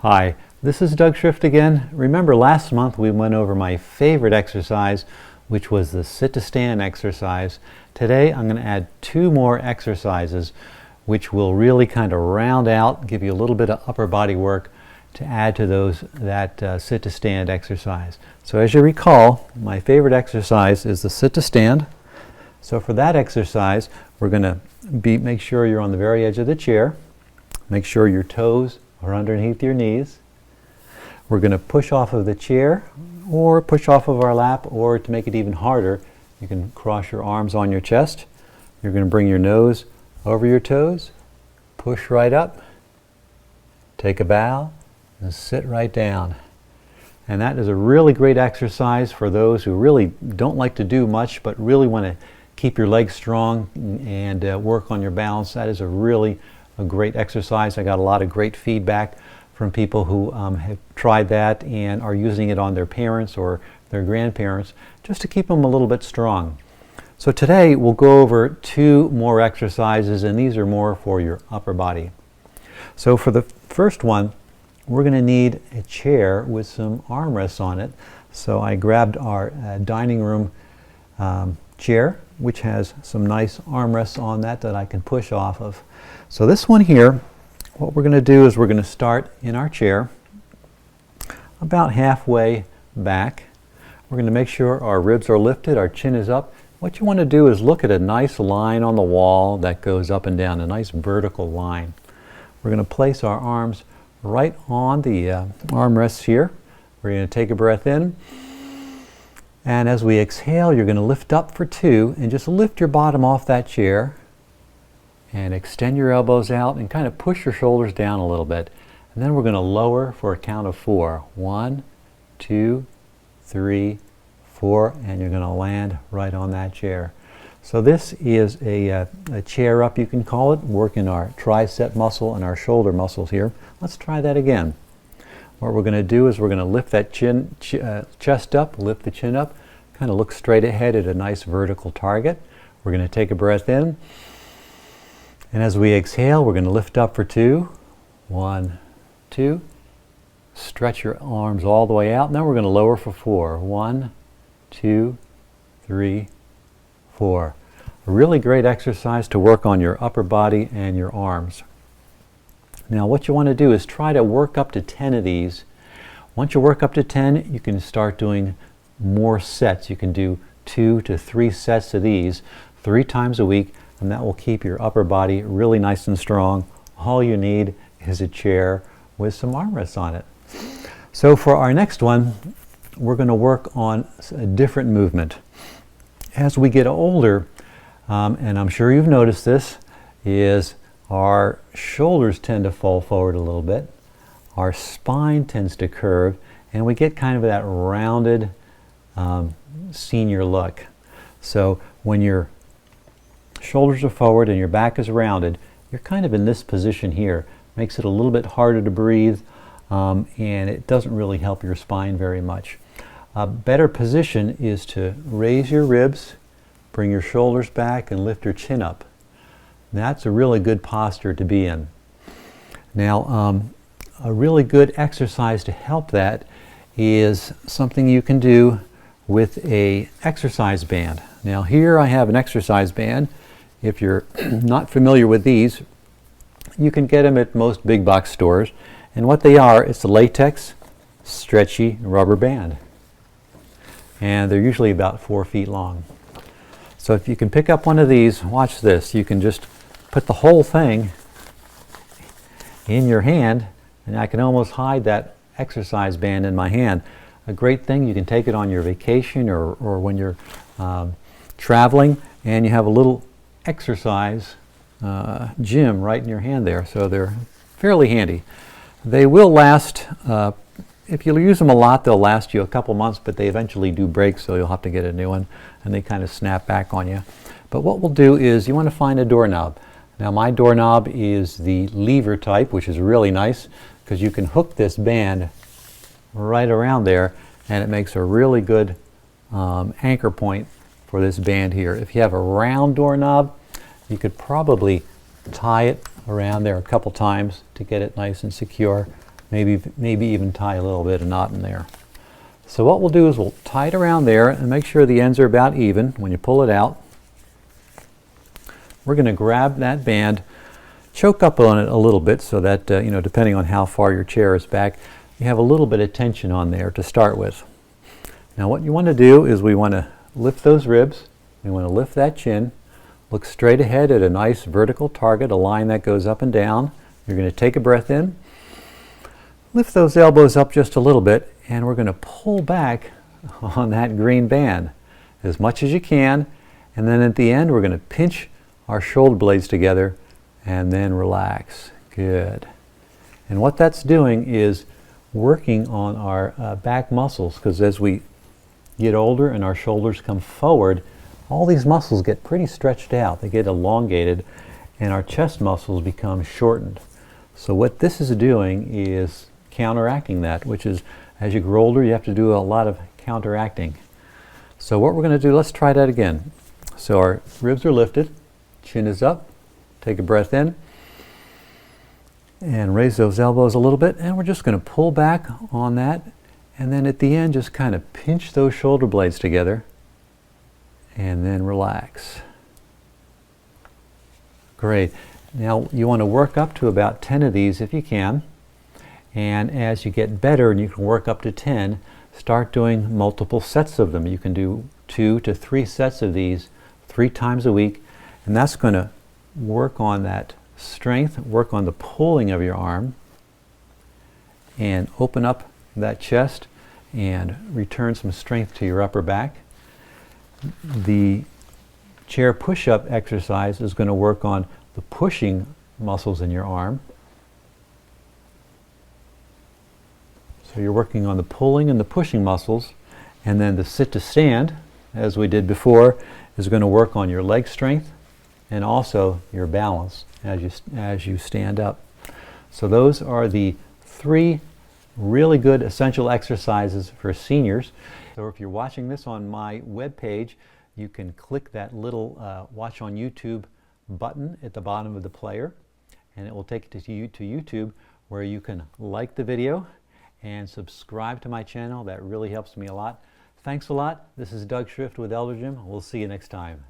Hi, this is Doug Schrift again. Remember last month we went over my favorite exercise, which was the sit to stand exercise. Today I'm going to add two more exercises which will really kind of round out, give you a little bit of upper body work to add to that sit to stand exercise. So as you recall, my favorite exercise is the sit to stand. So for that exercise, we're going to make sure you're on the very edge of the chair. Make sure your toes are underneath your knees. We're going to push off of the chair or push off of our lap, or to make it even harder, you can cross your arms on your chest. You're going to bring your nose over your toes, push right up, take a bow, and sit right down. And that is a really great exercise for those who really don't like to do much but really want to keep your legs strong and work on your balance. That is a great exercise. I got a lot of great feedback from people who have tried that and are using it on their parents or their grandparents just to keep them a little bit strong. So today we'll go over two more exercises, and these are more for your upper body. So for the first one, we're going to need a chair with some armrests on it. So I grabbed our dining room chair, which has some nice armrests on that I can push off of. So this one here, what we're going to do is we're going to start in our chair about halfway back. We're going to make sure our ribs are lifted, our chin is up. What you want to do is look at a nice line on the wall that goes up and down, a nice vertical line. We're going to place our arms right on the armrests here. We're going to take a breath in. And as we exhale, you're going to lift up for two and just lift your bottom off that chair and extend your elbows out and kind of push your shoulders down a little bit. And then we're going to lower for a count of 4. 1, 2, 3, 4, and you're going to land right on that chair. So this is a chair up, you can call it, working our tricep muscle and our shoulder muscles here. Let's try that again. What we're going to do is we're going to lift that chest up, lift the chin up, kind of look straight ahead at a nice vertical target. We're going to take a breath in. And as we exhale, we're going to lift up for 2. 1, 2. Stretch your arms all the way out. And then we're going to lower for 4. 1, 2, 3, 4. A really great exercise to work on your upper body and your arms. Now what you want to do is try to work up to 10 of these. Once you work up to 10, you can start doing more sets. You can do 2 to 3 sets of these 3 times a week, and that will keep your upper body really nice and strong. All you need is a chair with some armrests on it. So for our next one, we're going to work on a different movement. As we get older, and I'm sure you've noticed this, is our shoulders tend to fall forward a little bit, our spine tends to curve, and we get kind of that rounded senior look. So when your shoulders are forward and your back is rounded, you're kind of in this position here. Makes it a little bit harder to breathe, and it doesn't really help your spine very much. A better position is to raise your ribs, bring your shoulders back, and lift your chin up. That's a really good posture to be in. Now, a really good exercise to help that is something you can do with an exercise band. Now here I have an exercise band. If you're not familiar with these, you can get them at most big box stores. And what they are, it's a latex, stretchy rubber band. And they're usually about 4 feet long. So if you can pick up one of these, watch this. You can just put the whole thing in your hand, and I can almost hide that exercise band in my hand. A great thing, you can take it on your vacation or when you're traveling, and you have a little exercise gym right in your hand there, so they're fairly handy. They will last, if you use them a lot, they'll last you a couple months, but they eventually do break, so you'll have to get a new one, and they kind of snap back on you. But what we'll do is you want to find a doorknob. Now my doorknob is the lever type, which is really nice because you can hook this band right around there, and it makes a really good anchor point for this band here. If you have a round doorknob, you could probably tie it around there a couple times to get it nice and secure. maybe even tie a little bit of knot in there. So what we'll do is we'll tie it around there and make sure the ends are about even when you pull it out. We're going to grab that band, choke up on it a little bit so that, depending on how far your chair is back, you have a little bit of tension on there to start with. Now what you want to do is we want to lift those ribs, we want to lift that chin, look straight ahead at a nice vertical target, a line that goes up and down. You're going to take a breath in, lift those elbows up just a little bit, and we're going to pull back on that green band as much as you can, and then at the end we're going to pinch our shoulder blades together and then relax. Good. And what that's doing is working on our back muscles, because as we get older and our shoulders come forward, all these muscles get pretty stretched out. They get elongated and our chest muscles become shortened. So what this is doing is counteracting that, which is as you grow older you have to do a lot of counteracting. So what we're going to do, let's try that again. So our ribs are lifted, chin is up, take a breath in and raise those elbows a little bit, and we're just going to pull back on that, and then at the end just kind of pinch those shoulder blades together and then relax. Great. Now you want to work up to about 10 of these if you can, and as you get better and you can work up to 10, start doing multiple sets of them. You can do 2 to 3 sets of these 3 times a week, and that's going to work on that strength, work on the pulling of your arm, and open up that chest and return some strength to your upper back. The chair push-up exercise is going to work on the pushing muscles in your arm. So you're working on the pulling and the pushing muscles, and then the sit to stand, as we did before, is going to work on your leg strength and also your balance as you stand up. So those are the 3 really good essential exercises for seniors. So if you're watching this on my webpage, you can click that little Watch on YouTube button at the bottom of the player, and it will take you to YouTube, where you can like the video and subscribe to my channel. That really helps me a lot. Thanks a lot. This is Doug Schrift with Eldergym. We'll see you next time.